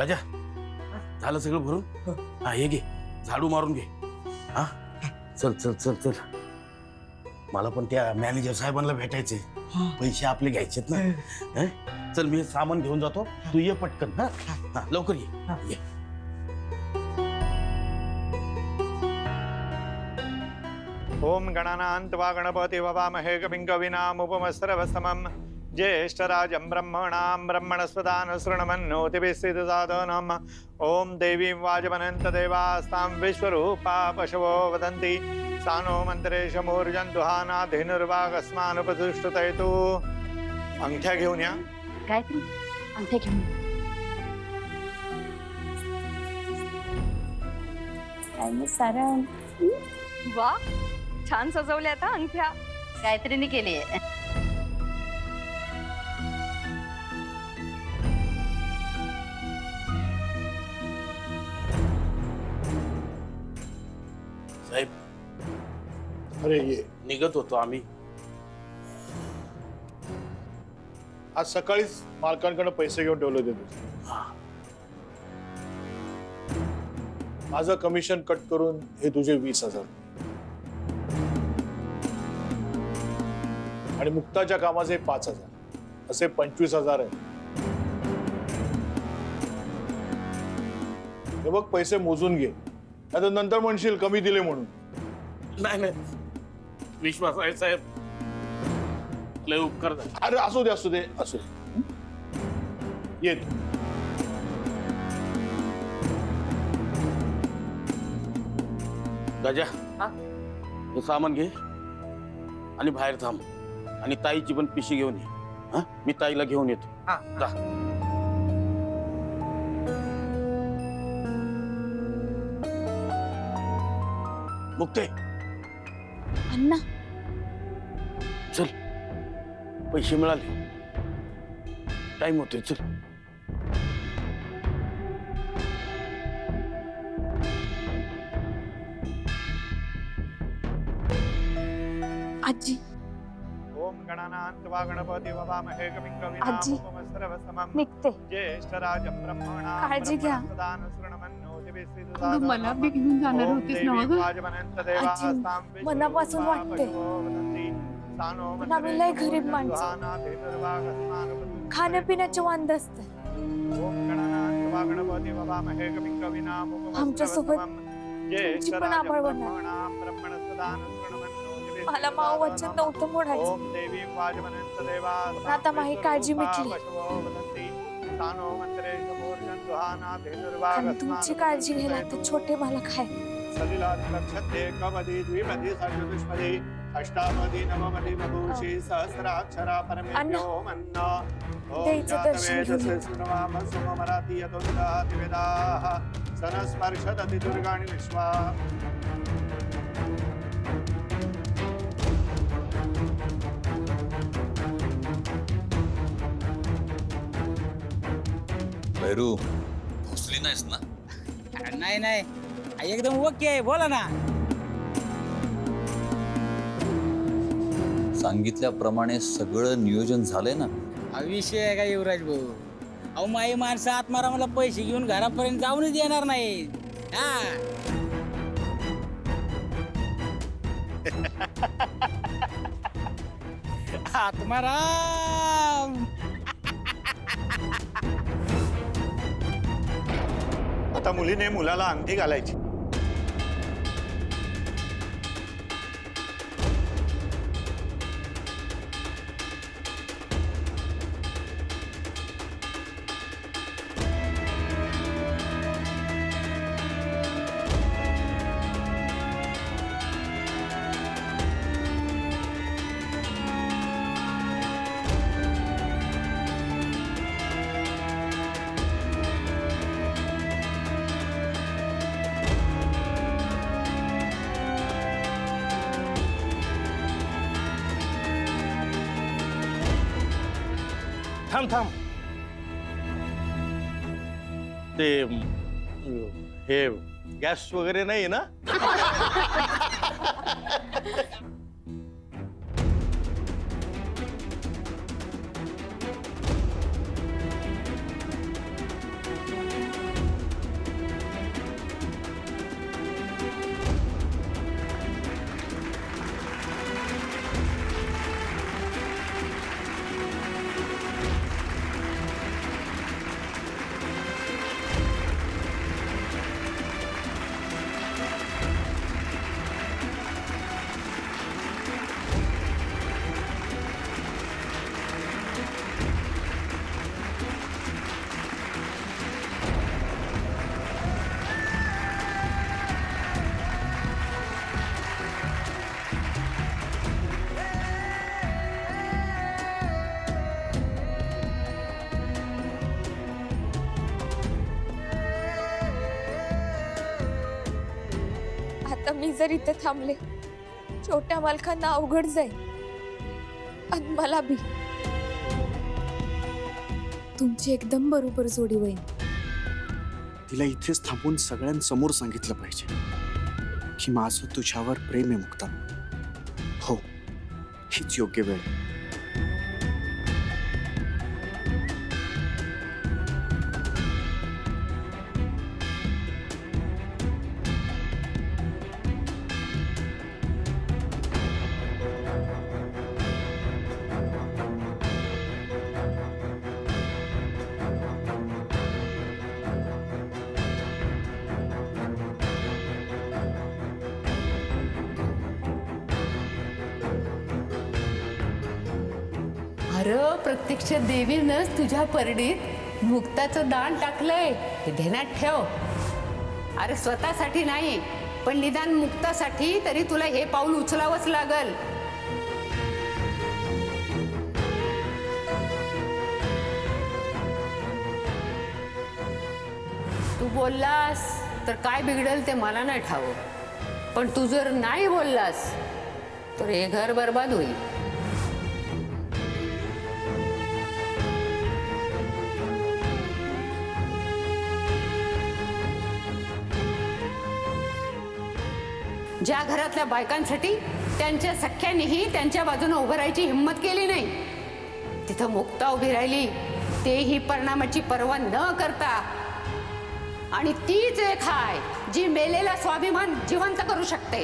गजा झालं सगळं भरून? हा हे घे, झाडू मारून घे. हा चल चल चल चल. मला पण त्या मॅनेजर साहेबांना भेटायचे, पैसे आपले घ्यायचेत ना. हं? चल मी सामान घेऊन जातो, तू ये पटकन. हा हा लवकर ये. ओम गणानान्त्वा गणपति ववामहे कविं कविनामुपमस्रवस्तमं ज्येष्ठराजं ब्रह्मणां ब्रह्मणस्पदान शृण्वन्नोतिभिस्सिद्धसाधनम् ओम देवीं वाजमनन्त देवास्तां विश्वरूपा पशवो वदन्ति सानो मन्त्रेश मूर्जन्दुहाना धेनुर्वागस्मानुपतिष्ठतयतु. अंगठ्या घेऊन या. गायत्री अंगठ्या घेऊन ये. सारण वा, छान सजवल्या आता अंगठ्या. गायत्रीने केली आहे. साहेब अरे ये निघत होतो आम्ही. आज सकाळीच मालकांकडे पैसे घेऊन ठेवले होते तुझे. हा. माझं कमिशन कट करून हे तुझे 20,000 आणि मुक्ताच्या कामाचे 5,000 असे 25,000 आहे. हे बघ पैसे मोजून घे, नाहीतर नंतर म्हणशील कमी दिले म्हणून. नाही नाही, विश्वास आहे साहेब, लय उपकार झाले. अरे असू दे असू दे असू दे. ये तू. गजा हे सामान घे आणि बाहेर थांब, आणि ताईची पण पिशी घेऊन ये. हा मी ताईला घेऊन येतो. जा. मुक्ते अण्णा चल, पैसे मिळाले, टाइम होतोय. चल. आजी ओम गणानान्त्वा गणपति ववामहे कविं आजी, कविनामुपमस्रवस्तमं निघते. ज्येष्ठराजं ब्रह्मणां काळजी घ्या. ब्रह्मणस्पदान शृण्वन्नोतिभिस्सिद्धसाधनम् अगं, मला बी घेऊन जाणार ओम होतीस ना देवीं अगं? वाजमनन्त देवास्तां आजी, मनापासून वाटते. विश्वरूपा पशवो वदन्ति सानो पण आम्ही लय गरीब माणसं. मन्त्रेशमूर्जन्दुहाना धेनुर्वागस्मानुपतिष्ठतयतु. खाण्यापिण्याचे वांद असते. ओम गणानान्त्वा गणपति ववामहे कविं कविनामुपमस्रवस्तमं आमच्यासोबत ज्येष्ठराजं आपण बनवा. ब्रह्मणां ब्रह्मणस्पदान शृण्वन्नोतिभिस्सिद्धसाधनम् मला माव वचन नव्हतं मोडायचं. ओम देवीं वाजमनन्त देवास्तां आता माही काळजी मिटली. विश्वरूपा पशवो वदन्ति सानो मन्त्रेशमूर्जन्दुहाना आणि धेनुर्वागस्मानुपतिष्ठतयतु. तुमची काळजी घ्यायला तर छोटे मला काय. सलिलाक्षते कवदी द्विपदी षड्चतुष्पदी अष्टापदी नवमदी बभूषी सहस्राक्षरा परमेभ्यो मन्न. द्यायचं दर्शन घेऊन. सुनवाम सुमराती यतोविदाति वेदाः सनस्पर्शदति दुर्गाणि विश्वा. भैरू भोसली नाहीस ना? नाही नाही, एकदम ओके आहे. बोला ना. सांगितल्याप्रमाणे सगळं नियोजन झालंय ना? हा विषय आहे का युवराज भाऊ? अहो माई माणसं आत्मारा मला पैसे घेऊन घरापर्यंत जाऊनच येणार नाही. हा आत्माराम. आता मुलीने मुलाला अंगठी घालायची. थांब थांब. ते हे गॅस वगैरे नाही ना? आता मी जर इथे थांबले छोट्या मालकांना अवघड जाईल आणि मला बी. तुमची एकदम बरोबर जोडी होईल. तिला इथेच थांबून सगळ्यांसमोर सांगितलं पाहिजे की माझं तुझ्यावर प्रेम आहे मुक्ता. हो, हीच योग्य वेळ आहे. अरे प्रत्यक्ष देवीनंच तुझ्या परडीत मुक्ताचं दान टाकलंय, हे ध्यानात ठेव. अरे स्वतःसाठी नाही, पण निदान मुक्तासाठी तरी तुला हे पाऊल उचलावंच लागल. तू बोललास तर काय बिघडेल ते मला नाही ठावं, पण तू जर नाही बोललास तर हे घर बर्बाद होईल. ज्या घरातल्या बायकांसाठी त्यांच्या सख्यांनीही त्यांच्या बाजूने उभं राहायची हिंमत केली नाही, तिथं मुक्ता उभी राहिली, तेही परिणामाची पर्वा न करता. आणि तीच एक हाय जी मेलेला स्वाभिमान जिवंत करू शकते.